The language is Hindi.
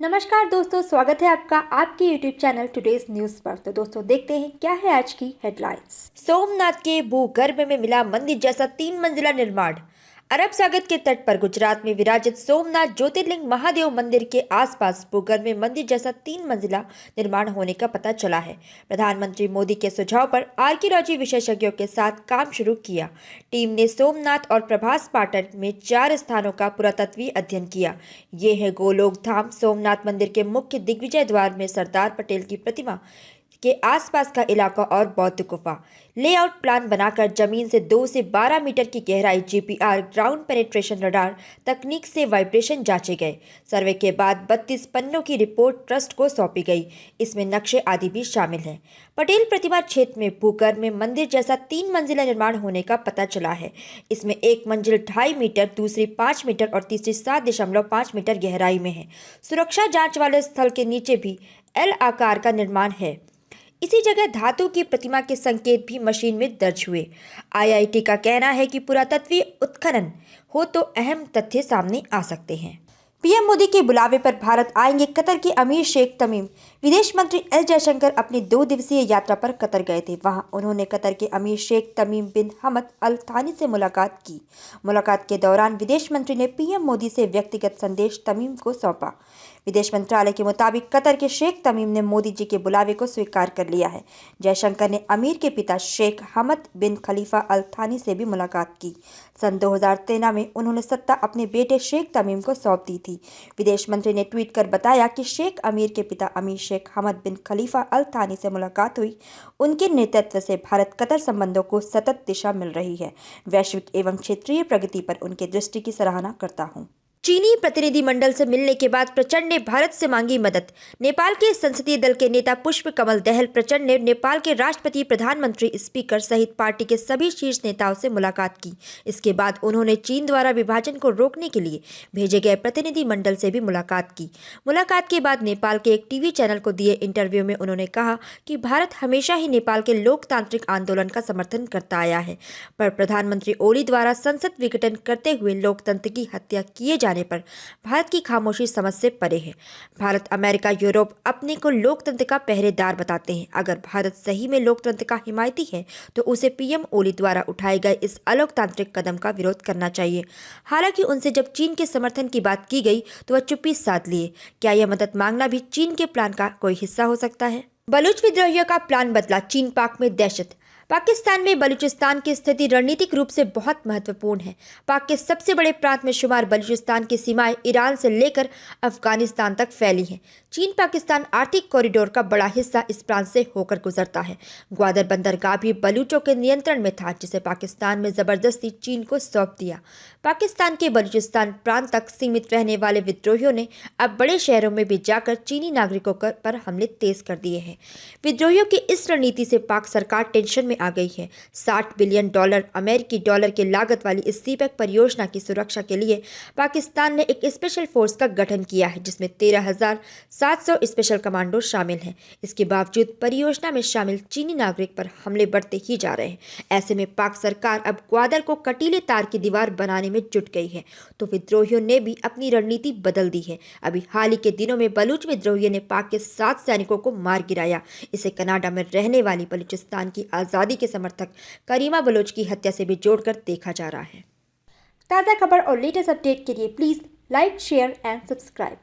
नमस्कार दोस्तों, स्वागत है आपका आपके YouTube चैनल टुडेज न्यूज़ पर। तो दोस्तों देखते हैं क्या है आज की हेडलाइंस। सोमनाथ के भूगर्भ में मिला मंदिर जैसा 3 मंजिला निर्माण। अरब सागर के तट पर गुजरात में विराजित सोमनाथ ज्योतिर्लिंग महादेव मंदिर के आसपास भूगर्भ में मंदिर जैसा 3 मंजिला निर्माण होने का पता चला है। प्रधानमंत्री मोदी के सुझाव पर आर्कियोलॉजी विशेषज्ञों के साथ काम शुरू किया। टीम ने सोमनाथ और प्रभास पाटन में 4 स्थानों का पुरातत्वीय अध्ययन किया। ये है गोलोक धाम। सोमनाथ मंदिर के मुख्य दिग्विजय द्वार में सरदार पटेल की प्रतिमा के आसपास का इलाका और बौद्ध गुफा। लेआउट प्लान बनाकर जमीन से 2 से 12 मीटर की गहराई जीपीआर ग्राउंड पेनिट्रेशन रडार तकनीक से वाइब्रेशन जांचे गए। सर्वे के बाद 32 पन्नों की रिपोर्ट ट्रस्ट को सौंपी गई। इसमें नक्शे आदि भी शामिल हैं। पटेल प्रतिमा क्षेत्र में भूगर्भ में मंदिर जैसा 3 मंजिला निर्माण होने का पता चला है। इसमें एक मंजिल 2.5 मीटर, दूसरी 5 मीटर और तीसरी 7.5 मीटर गहराई में है। सुरक्षा जांच वाले स्थल के नीचे भी एल आकार का निर्माण है। इसी जगह धातु की प्रतिमा के संकेत भी मशीन में दर्ज हुए। आईआईटी का कहना है कि पुरातत्वीय उत्खनन हो तो अहम तथ्य सामने आ सकते हैं। पीएम मोदी के बुलावे पर भारत आएंगे कतर के अमीर शेख तमीम। विदेश मंत्री एस जयशंकर अपनी 2 दिवसीय यात्रा पर कतर गए थे। वहां उन्होंने कतर के अमीर शेख तमीम बिन हमद अल थानी से मुलाकात की। मुलाकात के दौरान विदेश मंत्री ने पीएम मोदी से व्यक्तिगत संदेश तमीम को सौंपा। विदेश मंत्रालय के मुताबिक कतर के शेख तमीम ने मोदी जी के बुलावे को स्वीकार कर लिया है। जयशंकर ने अमीर के पिता शेख हमद बिन खलीफा अल थानी से भी मुलाकात की। सन 2013 में उन्होंने सत्ता अपने बेटे शेख तमीम को सौंप दी थी। विदेश मंत्री ने ट्वीट कर बताया कि शेख अमीर के पिता अमीर शेख हमद बिन खलीफा अल थानी से मुलाकात हुई। उनके नेतृत्व से भारत कतर संबंधों को सतत दिशा मिल रही है। वैश्विक एवं क्षेत्रीय प्रगति पर उनके दृष्टि की सराहना करता हूँ। चीनी प्रतिनिधिमंडल से मिलने के बाद प्रचंड ने भारत से मांगी मदद। नेपाल के संसदीय दल के नेता पुष्प कमल दहल प्रचंड ने नेपाल के राष्ट्रपति, प्रधानमंत्री, स्पीकर सहित पार्टी के सभी शीर्ष नेताओं से मुलाकात की। इसके बाद उन्होंने चीन द्वारा विभाजन को रोकने के लिए भेजे गए प्रतिनिधिमंडल से भी मुलाकात की। मुलाकात के बाद नेपाल के एक टीवी चैनल को दिए इंटरव्यू में उन्होंने कहा कि भारत हमेशा ही नेपाल के लोकतांत्रिक आंदोलन का समर्थन करता आया है, पर प्रधानमंत्री ओली द्वारा संसद विघटन करते हुए लोकतंत्र की हत्या किए जाने पर भारत की खामोशी समझ से परे है। भारत, अमेरिका, यूरोप अपने को लोकतंत्र का पहरेदार बताते हैं। अगर भारत सही में लोकतंत्र का हिमायती है तो उसे पीएम ओली द्वारा उठाए गए इस अलोकतांत्रिक कदम का विरोध करना चाहिए। हालांकि उनसे जब चीन के समर्थन की बात की गई तो वह चुप्पी साध लिए। क्या यह मदद मांगना भी चीन के प्लान का कोई हिस्सा हो सकता है? बलूच विद्रोहियों का प्लान बदला, चीन पाक में दहशत। पाकिस्तान में बलूचिस्तान की स्थिति रणनीतिक रूप से बहुत महत्वपूर्ण है। पाक के सबसे बड़े प्रांत में शुमार बलूचिस्तान की सीमाएं ईरान से लेकर अफगानिस्तान तक फैली हैं। चीन पाकिस्तान आर्थिक कॉरिडोर का बड़ा हिस्सा इस प्रांत से होकर गुजरता है। ग्वादर बंदरगाह भी बलूचों के नियंत्रण में था, जिसे पाकिस्तान में जबरदस्ती चीन को सौंप दिया। पाकिस्तान के बलूचिस्तान प्रांत तक सीमित रहने वाले विद्रोहियों ने अब बड़े शहरों में भी जाकर चीनी नागरिकों पर हमले तेज कर दिए हैं। विद्रोहियों की इस रणनीति से पाक सरकार टेंशन में आ गई है। $60 बिलियन अमेरिकी डॉलर की लागत वाली इस सीपैक परियोजना की सुरक्षा के लिए पाकिस्तान ने एक स्पेशल फोर्स का गठन किया है, जिसमें 13,700 स्पेशल कमांडो शामिल हैं। इसके बावजूद परियोजना में शामिल चीनी नागरिक पर हमले बढ़ते ही जा रहे हैं। ऐसे में पाक सरकार अब ग्वादर को कटीले तार की दीवार बनाने में जुट गई है, तो विद्रोहियों ने भी अपनी रणनीति बदल दी है। अभी हाल ही के दिनों में बलूच विद्रोहियों ने पाक के 7 सैनिकों को मार गिराया। इसे कनाडा में रहने वाली बलूचिस्तान की आज़ादी के समर्थक करीमा बलोच की हत्या से भी जोड़कर देखा जा रहा है। ताज़ा खबर और लेटेस्ट अपडेट के लिए please like, share and subscribe.